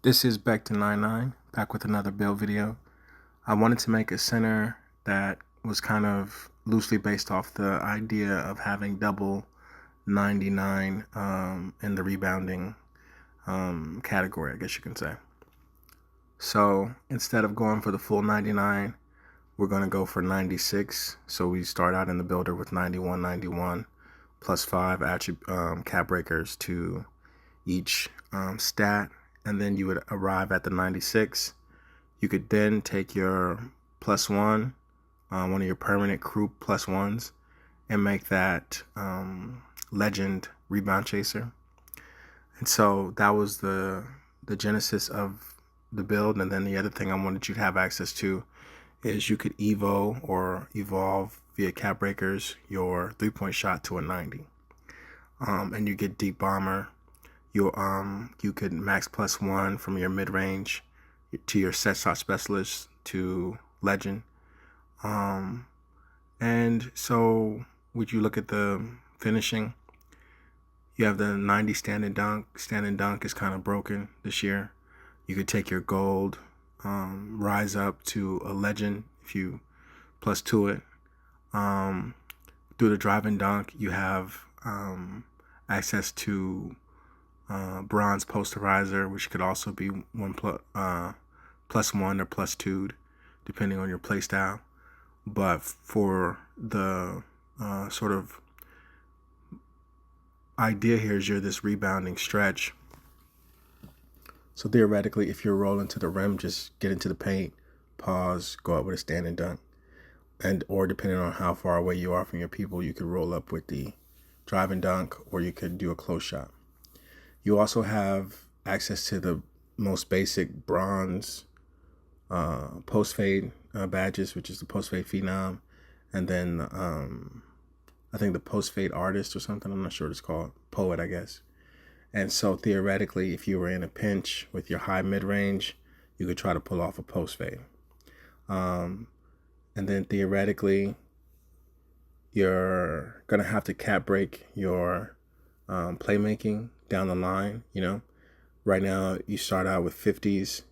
This is back to 99, back with another build video. I wanted to make a center that was kind of loosely based off the idea of having double 99 in the rebounding category, I guess you can say. So instead of going for the full 99, we're going to go for 96. So we start out in the builder with 91, 91, plus 5 cap breakers to each stat, and then you would arrive at the 96. You could then take your +1, one of your permanent crew +1s, and make that legend rebound chaser. And so that was the genesis of the build. And then the other thing I wanted you to have access to is you could evolve via cap breakers your 3-point shot to a 90, and you get deep bomber. You could max +1 from your mid range to your set shot specialist to legend. And so would you look at the finishing? You have the 90 stand and dunk. Stand and dunk is kind of broken this year. You could take your gold, rise up to a legend if you +2 it. Through the drive and dunk, you have access to bronze posterizer, which could also be +1 or +2, depending on your play style. But for the sort of idea here is you're this rebounding stretch. So theoretically, if you're rolling to the rim, just get into the paint, pause, go up with a stand and dunk. Or depending on how far away you are from your people, you could roll up with the drive and dunk, or you could do a close shot. You also have access to the most basic bronze post fade badges, which is the post fade phenom, and then I think the post fade artist or something. I'm not sure what it's called, poet, I guess. And so theoretically, if you were in a pinch with your high mid range, you could try to pull off a post fade. And then theoretically, you're gonna have to cap break your playmaking down the line. Right now you start out with 50s,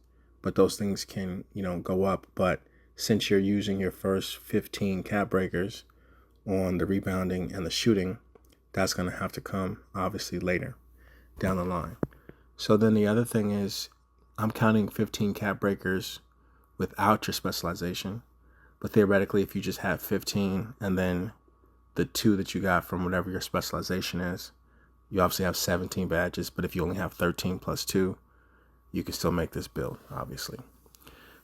but those things can go up. But since you're using your first 15 cap breakers on the rebounding and the shooting, that's going to have to come obviously later down the line. So then the other thing is, I'm counting 15 cap breakers without your specialization, but theoretically if you just have 15 and then the 2 that you got from whatever your specialization is, you obviously have 17 badges. But if you only have 13 + 2, you can still make this build, obviously.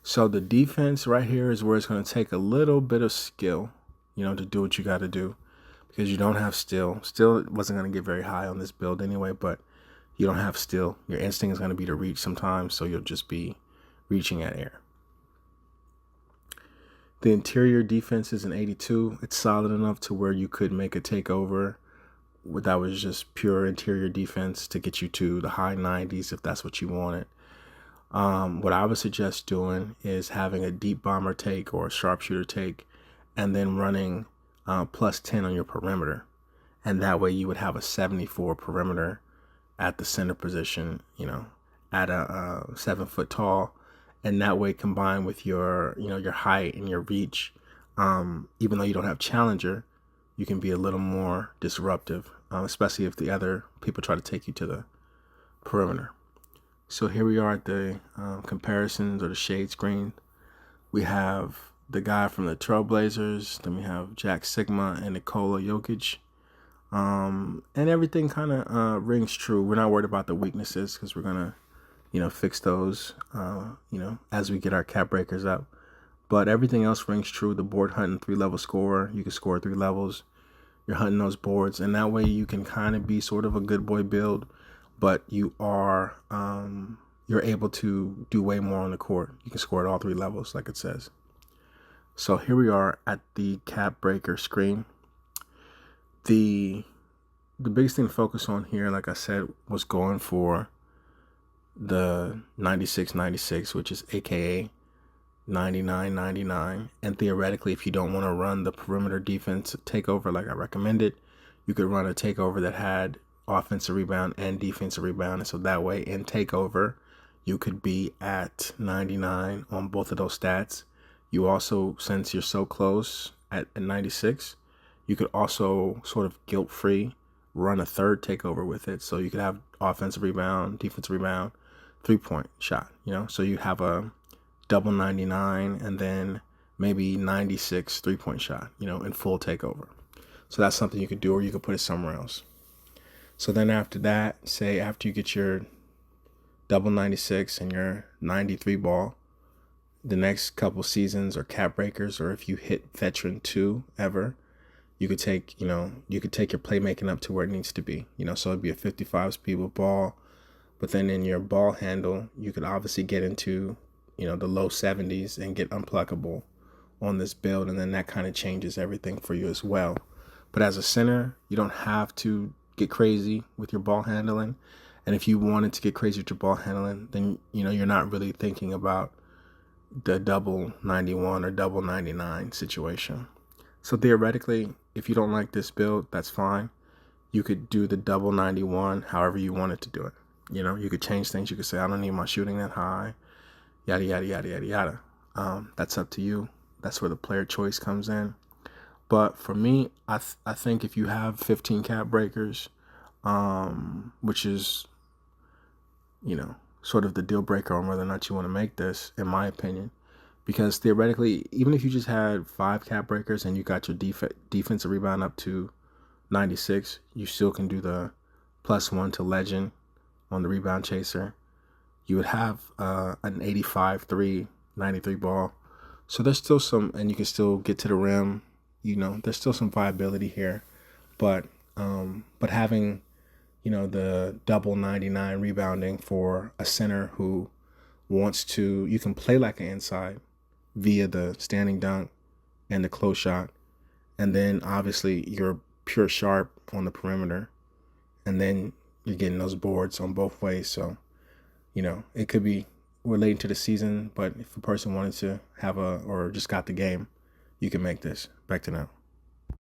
So the defense right here is where it's going to take a little bit of skill, to do what you got to do, because you don't have still. Still wasn't going to get very high on this build anyway, but you don't have still. Your instinct is going to be to reach sometimes, so you'll just be reaching at air. The interior defense is an 82. It's solid enough to where you could make a takeover that was just pure interior defense to get you to the high 90s if that's what you wanted. What I would suggest doing is having a deep bomber take or a sharpshooter take, and then running +10 on your perimeter. And that way you would have a 74 perimeter at the center position, at a 7 foot tall. And that way, combined with your height and your reach, even though you don't have challenger, you can be a little more disruptive, especially if the other people try to take you to the perimeter. So here we are at the comparisons or the shade screen. We have the guy from the Trailblazers. Then we have Jack Sigma and Nikola Jokic. And everything kind of rings true. We're not worried about the weaknesses because we're going to, fix those, as we get our cap breakers up. But everything else rings true. The board hunting 3-level scorer. You can score 3 levels. You're hunting those boards. And that way you can kind of be sort of a good boy build. But you are, you're able to do way more on the court. You can score at all 3 levels, like it says. So here we are at the cap breaker screen. The biggest thing to focus on here, like I said, was going for the 96-96, which is AKA 99-99. And theoretically, if you don't want to run the perimeter defense takeover like I recommended, you could run a takeover that had offensive rebound and defensive rebound. And so that way in takeover, you could be at 99 on both of those stats. You also, since you're so close at 96, you could also sort of guilt-free run a third takeover with it. So you could have offensive rebound, defensive rebound, 3-point shot, so you have a double 99 and then maybe 96 3-point shot, in full takeover. So that's something you could do, or you could put it somewhere else. So then after that, say after you get your double 96 and your 93 ball, the next couple seasons or cap breakers, or if you hit veteran 2 ever, you could take your playmaking up to where it needs to be. So it'd be a 55 speed with ball, but then in your ball handle, you could obviously get into, the low 70s and get unpluckable on this build, and then that kind of changes everything for you as well. But as a center, you don't have to get crazy with your ball handling. And if you wanted to get crazy with your ball handling, then, you're not really thinking about the double 91 or double 99 situation. So theoretically, if you don't like this build, that's fine. You could do the double 91 however you wanted to do it. You could change things. You could say, I don't need my shooting that high, yada, yada, yada, yada, yada. That's up to you. That's where the player choice comes in. But for me, I think if you have 15 cap breakers, which is, sort of the deal breaker on whether or not you want to make this, in my opinion, because theoretically, even if you just had 5 cap breakers and you got your defensive rebound up to 96, you still can do the +1 to legend on the rebound chaser. You would have an 85-3, 93 ball. So there's still some, and you can still get to the rim. There's still some viability here, but having, the double 99 rebounding for a center who wants to, you can play like an inside via the standing dunk and the close shot, and then obviously you're pure sharp on the perimeter, and then you're getting those boards on both ways. So, it could be relating to the season, but if a person wanted to have or just got the game, you can make this. Back to now.